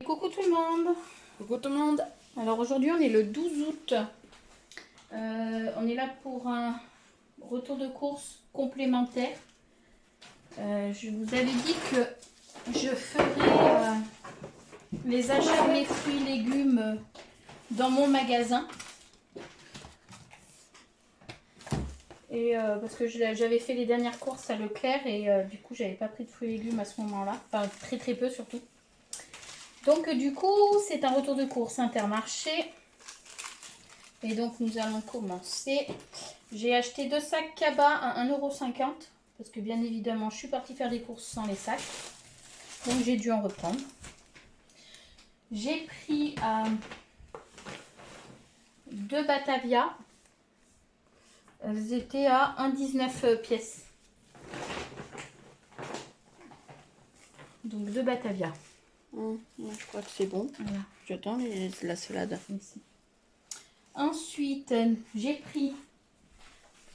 Coucou tout le monde. Coucou tout le monde. Alors aujourd'hui on est le 12 août. On est là pour un retour de course complémentaire. Je vous avais dit que je ferais les achats des fruits et légumes dans mon magasin. Et parce que j'avais fait les dernières courses à Leclerc et du coup j'avais pas pris de fruits et légumes à ce moment-là. Enfin très peu surtout. Donc du coup c'est un retour de course Intermarché. Et donc nous allons commencer. J'ai acheté 2 sacs Kaba à 1,50 € parce que bien évidemment je suis partie faire des courses sans les sacs. Donc j'ai dû en reprendre. J'ai pris 2 Batavia. Elles étaient à 1,19 pièces. Donc 2 Batavia. Je crois que c'est bon. Voilà. J'attends la salade. Ici. Ensuite, j'ai pris,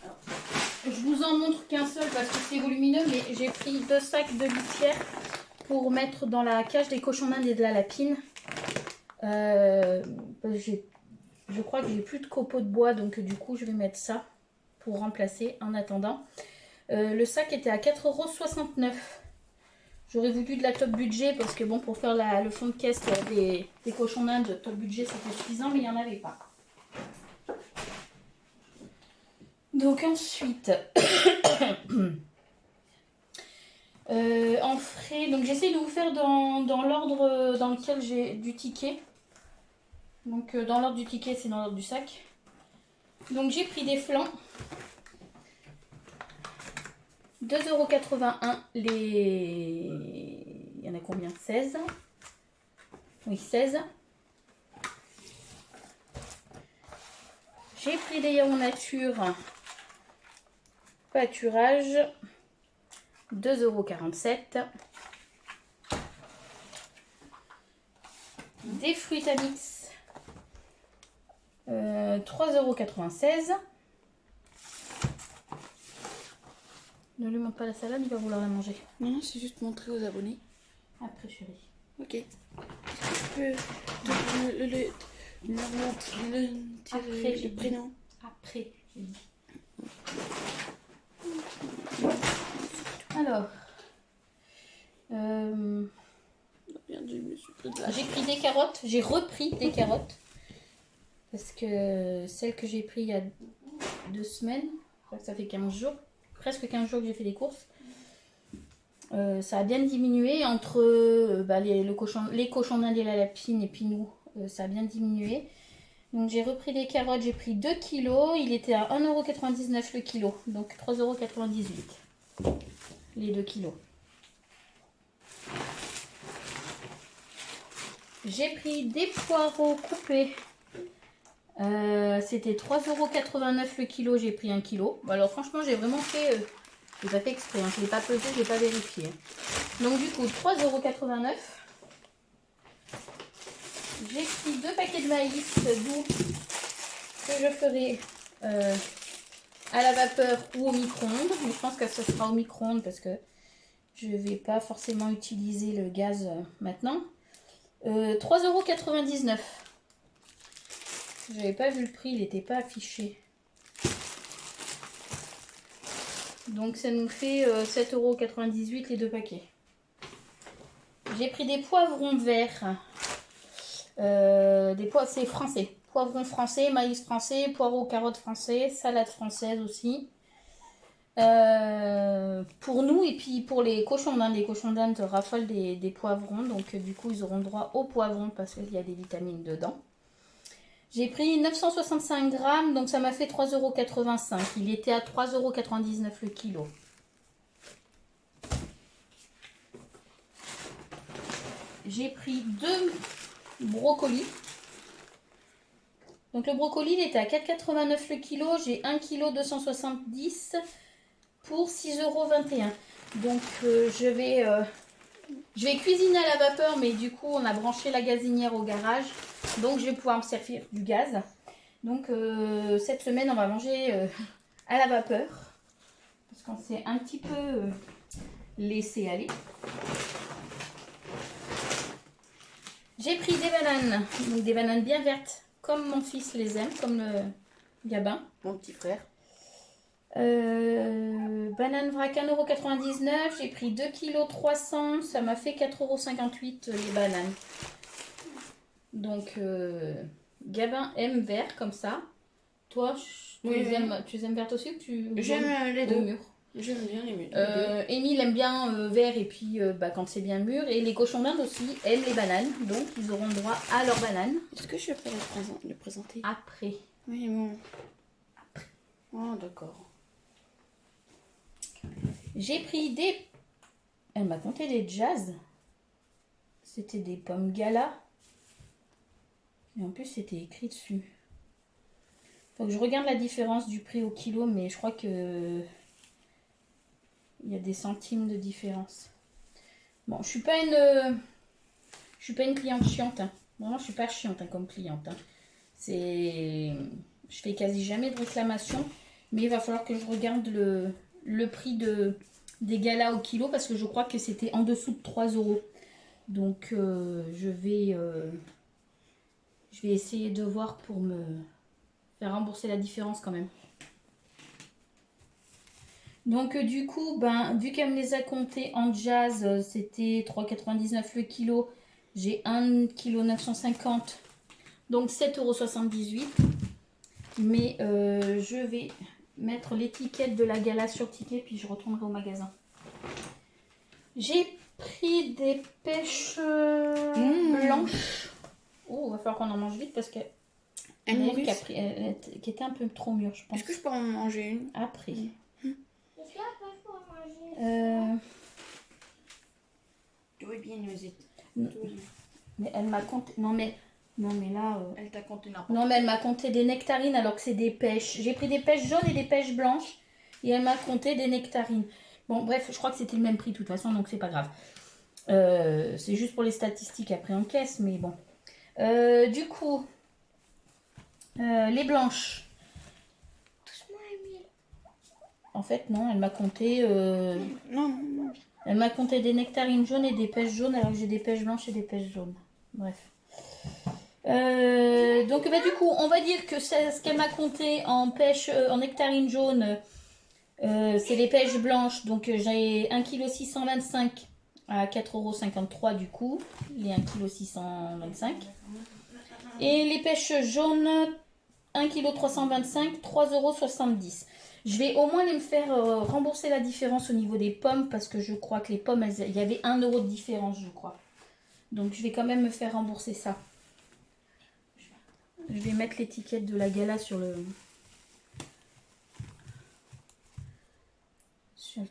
alors, je vous en montre qu'un seul parce que c'est volumineux, mais j'ai pris 2 sacs de litière pour mettre dans la cage des cochons d'Inde et de la lapine. Je crois que j'ai plus de copeaux de bois, donc du coup je vais mettre ça pour remplacer en attendant. Le sac était à 4,69 €. J'aurais voulu de la top budget parce que bon, pour faire le fond de caisse des cochons d'Inde, top budget c'était suffisant, mais il n'y en avait pas. Donc ensuite, en frais, donc j'essaie de vous faire dans l'ordre dans lequel j'ai du ticket. Donc dans l'ordre du ticket, c'est dans l'ordre du sac. Donc j'ai pris des flancs. 2,81 €. Il y en a combien? 16. Oui, 16. J'ai pris des yaourts nature. Pâturage. 2,47 €. Des fruits à mix. 3,96 €. Ne lui montre pas la salade, il va vouloir la manger. Non, c'est juste montrer aux abonnés. Après, chérie. Ok. Est-ce que tu peux le prénom? Après, j'ai dit. Alors, j'ai pris des carottes. J'ai repris des carottes. Parce que celles que j'ai prises il y a 2 semaines, je crois que ça fait 15 jours, presque 15 jours que j'ai fait des courses. Ça a bien diminué entre les cochons d'Inde et la lapine et puis nous, ça a bien diminué. Donc j'ai repris des carottes, j'ai pris 2 kilos, il était à 1,99 € le kilo, donc 3,98 € les 2 kilos. J'ai pris des poireaux coupés, c'était 3,89 € le kilo, j'ai pris 1 kilo. Alors franchement j'ai vraiment fait, j'ai pas fait exprès, hein, je ne l'ai pas pesé, je n'ai pas vérifié. Donc du coup 3,89 €. J'ai pris 2 paquets de maïs doux que je ferai à la vapeur ou au micro-ondes. Mais je pense que ce sera au micro-ondes parce que je ne vais pas forcément utiliser le gaz maintenant. 3,99 €. J'avais pas vu le prix, il n'était pas affiché. Donc ça nous fait 7,98 € les 2 paquets. J'ai pris des poivrons verts. C'est français. Poivrons français, maïs français, poireaux, carottes français, salade française aussi. Pour nous et puis pour les cochons d'Inde. Les cochons d'Inde raffolent des poivrons. Donc du coup ils auront droit aux poivrons parce qu'il y a des vitamines dedans. J'ai pris 965 grammes, donc ça m'a fait 3,85 €. Il était à 3,99 € le kilo. J'ai pris 2 brocolis. Donc le brocoli il était à 4,89 € le kilo. J'ai 1 kg 270 pour 6,21 €. Donc je vais cuisiner à la vapeur, mais du coup on a branché la gazinière au garage. Donc je vais pouvoir me servir du gaz. Donc cette semaine on va manger à la vapeur. Parce qu'on s'est un petit peu laissé aller. J'ai pris des bananes, donc des bananes bien vertes, comme mon fils les aime, comme le Gabin. Mon petit frère. Banane vrac 1,99 €, j'ai pris 2,3 kg, ça m'a fait 4,58 € les bananes. Donc, Gabin aime vert comme ça. Toi, tu les aimes vertes aussi ou tu J'aime les deux. mûr? J'aime bien les mûres. Émile aime bien vert et puis quand c'est bien mûr. Et les cochons d'Inde aussi aiment les bananes. Donc ils auront le droit à leurs bananes. Est-ce que je peux le présenter? Après. Oui, bon. Après. Oh, d'accord. J'ai pris des... Elle m'a compté des jazz. C'était des pommes gala. Et en plus c'était écrit dessus. Faut que je regarde la différence du prix au kilo. Mais je crois que... il y a des centimes de différence. Bon, je suis pas une cliente chiante. Hein. Vraiment, je suis pas chiante hein, comme cliente. Hein. Je fais quasi jamais de réclamation. Mais il va falloir que je regarde le prix des galas au kilo. Parce que je crois que c'était en dessous de 3 €. Donc, je vais essayer de voir pour me faire rembourser la différence quand même. Donc du coup, vu qu'elle me les a comptés en jazz, c'était 3,99 € le kilo. J'ai 1,950 kg, donc 7,78 €. Mais je vais mettre l'étiquette de la gala sur le ticket, puis je retournerai au magasin. J'ai pris des pêches blanches. Oh, il va falloir qu'on en mange vite parce qu'elle qui était un peu trop mûre, je pense. Est-ce que je peux en manger une après? Tu veux bien, Nosette. Mais elle m'a compté. Non mais là. Elle t'a compté n'importe. Non mais elle m'a compté des nectarines alors que c'est des pêches. J'ai pris des pêches jaunes et des pêches blanches et elle m'a compté des nectarines. Bon bref, je crois que c'était le même prix de toute façon donc c'est pas grave. C'est juste pour les statistiques après en caisse mais bon. Du coup, les blanches. En fait, non, elle m'a compté. Non. Elle m'a compté des nectarines jaunes et des pêches jaunes, alors que j'ai des pêches blanches et des pêches jaunes. Bref. Donc, du coup, on va dire que ce qu'elle m'a compté en pêche, en nectarines jaunes, c'est les pêches blanches. Donc, j'ai 1,625 kg à 4,53 € du coup. Les 1,625 kg. Et les pêches jaunes, 1,325 kg, 3,70 €. Je vais au moins me faire rembourser la différence au niveau des pommes parce que je crois que les pommes, il y avait 1 € de différence, je crois. Donc je vais quand même me faire rembourser ça. Je vais mettre l'étiquette de la gala sur le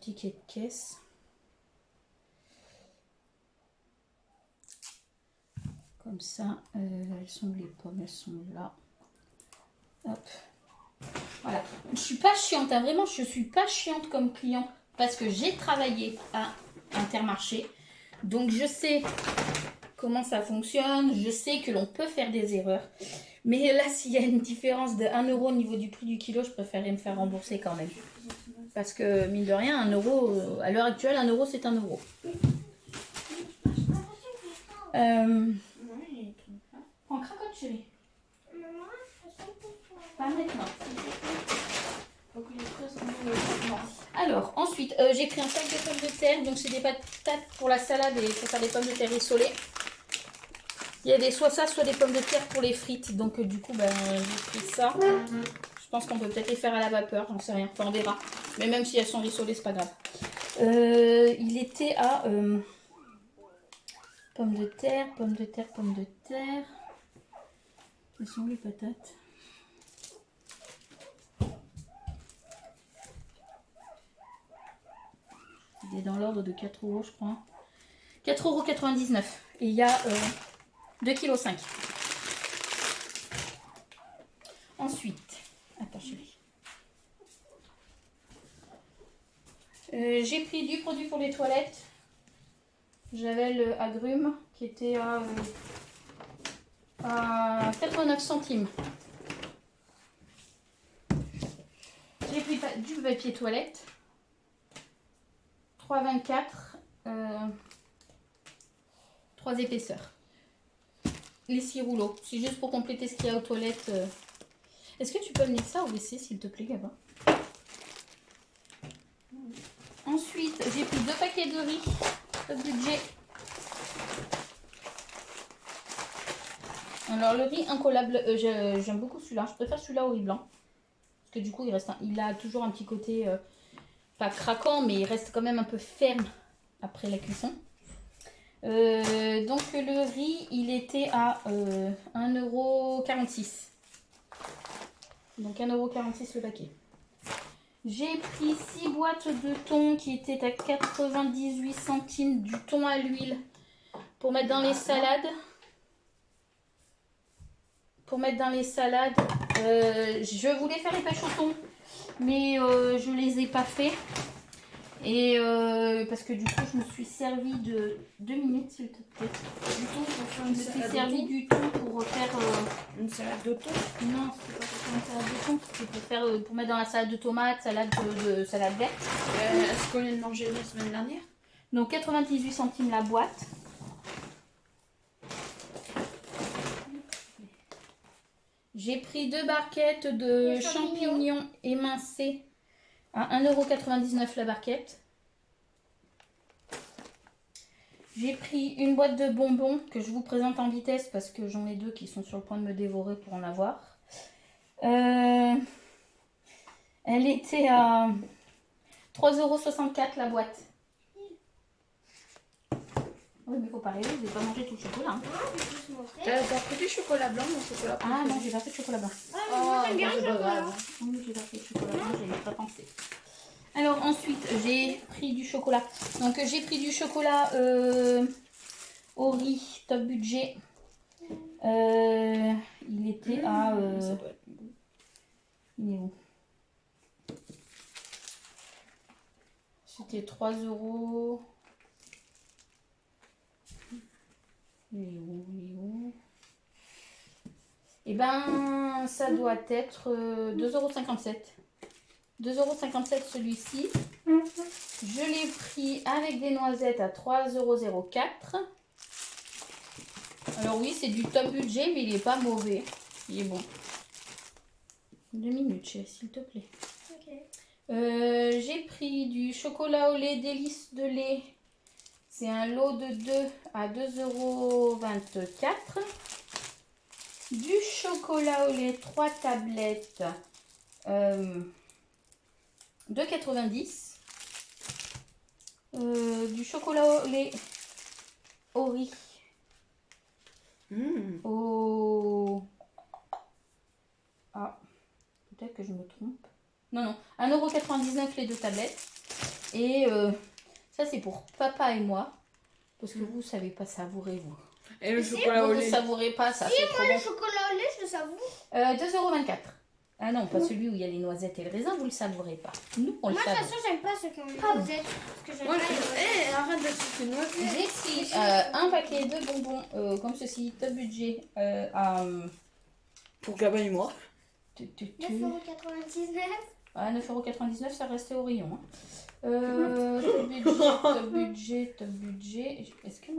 ticket de caisse. Comme ça, elles sont où les pommes? Elles sont là. Hop. Voilà, je suis pas chiante, hein. Vraiment je suis pas chiante comme client parce que j'ai travaillé à Intermarché, donc je sais comment ça fonctionne, je sais que l'on peut faire des erreurs, mais là s'il y a une différence de 1 € au niveau du prix du kilo, je préférerais me faire rembourser quand même, parce que mine de rien 1 € à l'heure actuelle 1 € c'est 1 €. Prends cracotte chérie. Pas maintenant. Alors, ensuite, j'ai pris un sac de pommes de terre. Donc, c'est des patates pour la salade et pour faire des pommes de terre rissolées. Il y a soit ça, soit des pommes de terre pour les frites. Donc, du coup, j'ai pris ça. Je pense qu'on peut peut-être les faire à la vapeur. J'en sais rien. Enfin, on verra. Mais même si elles sont rissolées, c'est pas grave. Il était à pommes de terre, pommes de terre, pommes de terre. Où sont les patates? Il est dans l'ordre de 4 € je crois. 4,99 €. Et il y a 2,5 kg. Ensuite, attends chérie. J'ai pris du produit pour les toilettes. J'avais le agrumes qui était à 89 centimes. J'ai pris du papier toilette. 3,24 3 épaisseurs. les 6 rouleaux. C'est juste pour compléter ce qu'il y a aux toilettes. Est-ce que tu peux amener ça au WC, s'il te plaît, Gabin? Ensuite, j'ai pris 2 paquets de riz. Top budget. Alors, le riz incollable, j'aime beaucoup celui-là. Je préfère celui-là au riz blanc. Parce que du coup, il a toujours un petit côté, pas craquant, mais il reste quand même un peu ferme après la cuisson. Donc, le riz, il était à 1,46 €. Donc 1,46 € le paquet. J'ai pris 6 boîtes de thon qui étaient à 98 centimes, du thon à l'huile pour mettre dans les salades. Je voulais faire les pêches au thon, mais je les ai pas fait. Et parce que du coup, je me suis servi de 2 minutes, s'il te plaît. Du thon, je me suis servi du thon pour faire une salade de thon. Non, c'est pas pour faire une salade de thon, c'est pour faire pour mettre dans la salade de tomates, salade verte. Est-ce qu'on vient de manger la semaine dernière? Donc 98 centimes la boîte. J'ai pris 2 barquettes de champignons émincés à 1,99 € la barquette. J'ai pris une boîte de bonbons que je vous présente en vitesse parce que j'en ai 2 qui sont sur le point de me dévorer pour en avoir. Elle était à 3,64 € la boîte. Oui, mais il faut pas rêver, je vais pas manger tout le chocolat. Hein. T'as pris du chocolat blanc, mon chocolat blanc? Ah non, j'ai pas fait de chocolat blanc. Moi j'aime bien le chocolat. Oui, j'ai pas fait de chocolat blanc, j'avais pas pensé. Alors ensuite, j'ai pris du chocolat. Donc j'ai pris du chocolat au riz, top budget. Il était à... il est où? C'était 3 €. Il est où? Eh ben, ça doit être 2,57 €. 2,57 € celui-ci. Je l'ai pris avec des noisettes à 3,04 €. Alors oui, c'est du top budget, mais il n'est pas mauvais. Il est bon. 2 minutes, s'il te plaît. Okay. J'ai pris du chocolat au lait délice de lait. C'est un lot de 2 à 2,24 €. Du chocolat au lait, 3 tablettes. 2,90 €. Du chocolat au lait au riz. Ah, peut-être que je me trompe. Non, 1,99 € les 2 tablettes. Et ça, c'est pour papa et moi. Parce que vous savez pas savourer, vous. Et le chocolat au lait? Vous savourez pas, ça. Si, moi, le chocolat au lait, je le savoure. 2,24 €. Ah non, pas celui où il y a les noisettes et le raisin, vous le savourez pas. Nous, on le Moi, de toute savoure. façon, j'aime pas ceux qui ont les noisettes. Parce que j'aime Moi, pas les noisettes. arrête de sucer une noisette. J'ai pris un paquet de bonbons comme ceci, top budget, à Pour Gabin et moi. 9,99 €. à 9,99 €, ça restait au rayon. Hein. Top budget. Est-ce que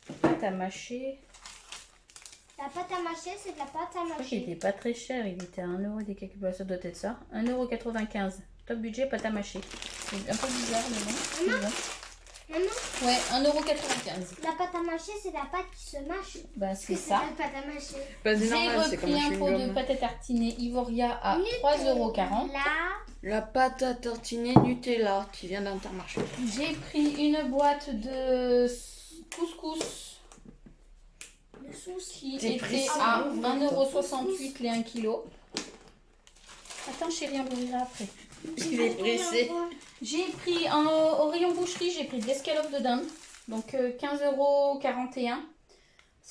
la pâte à mâcher? La pâte à mâcher, c'est de la pâte à Je crois qu'il mâcher. était pas très cher, il était à 1 € des quelques, ça doit être ça. 1,95 €. Top budget, pâte à mâcher. C'est un peu bizarre, mais bon. Maman, Ouais, 1,95 €. la pâte à mâcher, c'est la pâte qui se mâche. Bah, c'est C'est ça. la pâte à mâcher. Bah, c'est J'ai normal, c'est comme repris un un pot de chewing-gum. pâte à tartiner Ivoria à 3,40 €. Là, La pâte à tartiner Nutella qui vient d'Intermarché. J'ai pris une boîte de couscous le sauce. qui T'es était précis. à 1,68 € les 1 kg. Attends chérie, on l'ouvrira après. Il est pressé. J'ai pris au rayon boucherie, j'ai pris de l'escalope de dinde. Donc 15,41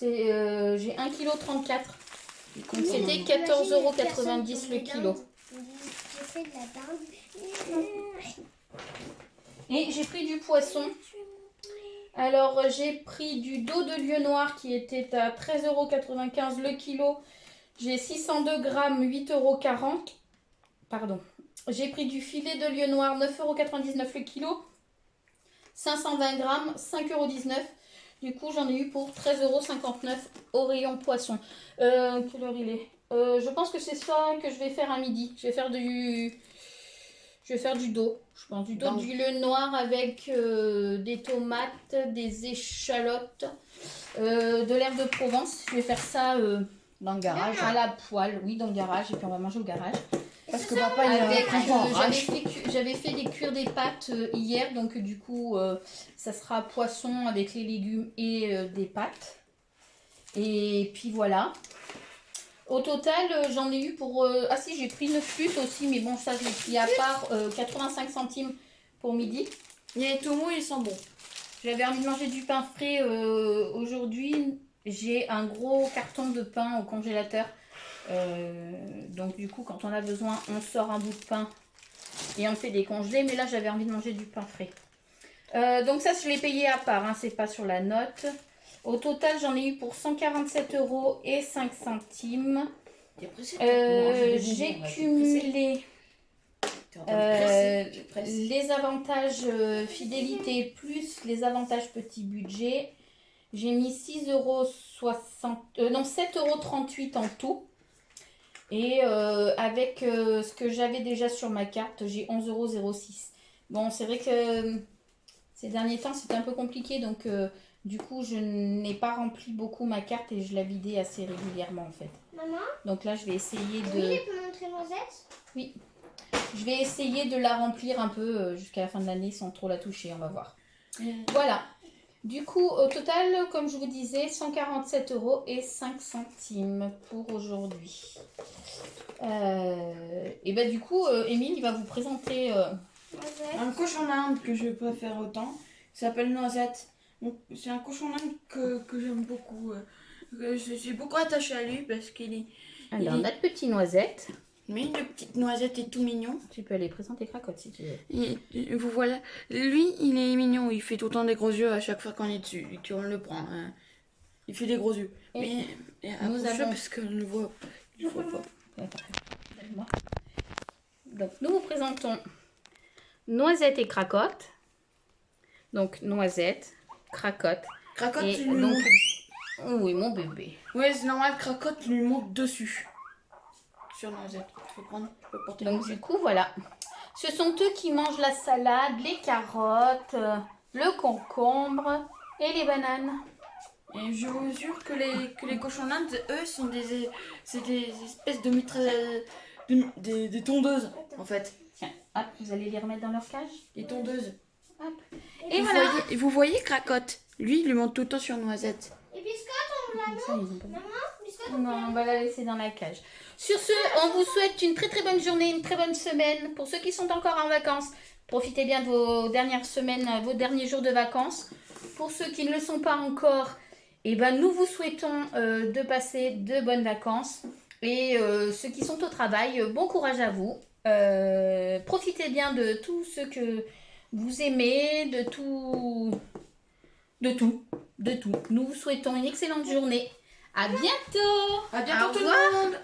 €. J'ai 1,34 kg. Donc c'était 14,90 € le kilo. J'ai fait de la dinde. Et j'ai pris du poisson. Alors j'ai pris du dos de lieu noir qui était à 13,95 € le kilo. J'ai 602 grammes, 8,40 €. Pardon. J'ai pris du filet de lieu noir, 9,99 € le kilo. 520 grammes, 5,19 €. Du coup, j'en ai eu pour 13,59 € au rayon poisson. Quelle heure il est? Je pense que c'est ça que je vais faire à midi. Je vais faire du dos. Je pense du dos Donc. d'huile noire avec des tomates, des échalotes, de l'herbe de Provence. Je vais faire ça Dans le garage. à la poêle. Oui, dans le garage. Et puis on va manger au garage. Parce que papa, il Avec, a un ranch. j'avais fait des cuire des pâtes hier, donc du coup ça sera poisson avec les légumes et des pâtes. Et puis voilà. Au total, j'en ai eu pour... ah si, j'ai pris 9 plus aussi, mais bon, ça je l'ai pris à part 85 centimes pour midi. Les tout mous, ils sont bons. J'avais envie de manger du pain frais aujourd'hui. J'ai un gros carton de pain au congélateur. Donc du coup, quand on a besoin, on sort un bout de pain et on fait des congelés. Mais là, j'avais envie de manger du pain frais. Donc ça, je l'ai payé à part, hein, c'est pas sur la note. Au total, j'en ai eu pour 147,05 €. J'ai cumulé les avantages fidélité plus les avantages petit budget. J'ai mis 7,38 € en tout. Et avec ce que j'avais déjà sur ma carte, j'ai 11,06 €. Bon, c'est vrai que ces derniers temps, c'était un peu compliqué. Donc, du coup, je n'ai pas rempli beaucoup ma carte et je la vidais assez régulièrement, en fait. Maman, Donc là, je vais essayer oui, de... tu peux montrer Noisette? Oui. Je vais essayer de la remplir un peu jusqu'à la fin de l'année sans trop la toucher. On va voir. Voilà. Du coup, au total, comme je vous disais, 147,05 € pour aujourd'hui. Et bah du coup, Émile, il va vous présenter... Noisette. Un cochon d'Inde que je préfère autant. Il s'appelle Noisette. Donc, c'est un cochon d'Inde que j'aime beaucoup. Je suis beaucoup attachée à lui parce qu'il est... Alors, notre petit Noisette. Oui, le petit Noisette est tout mignon. Tu peux aller présenter Cracotte si tu veux. Vous voilà. Lui, il est mignon. Il fait tout le temps des gros yeux à chaque fois qu'on est dessus et qu'on le prend. Hein. Il fait des gros yeux. Et nous avons... parce qu'on le voit. Il voit pas. Donc, nous vous présentons Noisette et Cracotte. Donc, Noisette, Cracotte. Cracotte, Et lui donc, monte... oui, mon bébé. Ouais, c'est normal. Cracotte lui monte dessus. Sur Noisette. Tu peux prendre. Tu peux porter. Donc, du coup, voilà. Ce sont eux qui mangent la salade, les carottes, le concombre et les bananes. Et je vous jure que les cochons d'Inde, eux, sont des espèces de des tondeuses, en fait. Tiens, hop, vous allez les remettre dans leur cage. Des tondeuses. Hop. Et voilà. vous voyez Cracotte. Lui, il lui monte tout le temps sur Noisette. Et Biscotte, on l'a Ça, ils ont pas- Maman, Biscotte, on Non, on va la laisser dans la cage. Sur ce, on vous souhaite une très très bonne journée, une très bonne semaine. Pour ceux qui sont encore en vacances, profitez bien de vos dernières semaines, vos derniers jours de vacances. Pour ceux qui ne le sont pas encore, eh ben, nous vous souhaitons de passer de bonnes vacances. Et ceux qui sont au travail, bon courage à vous. Profitez bien de tout ce que vous aimez, de tout. Nous vous souhaitons une excellente journée. À bientôt. À bientôt Au tout revoir. le monde.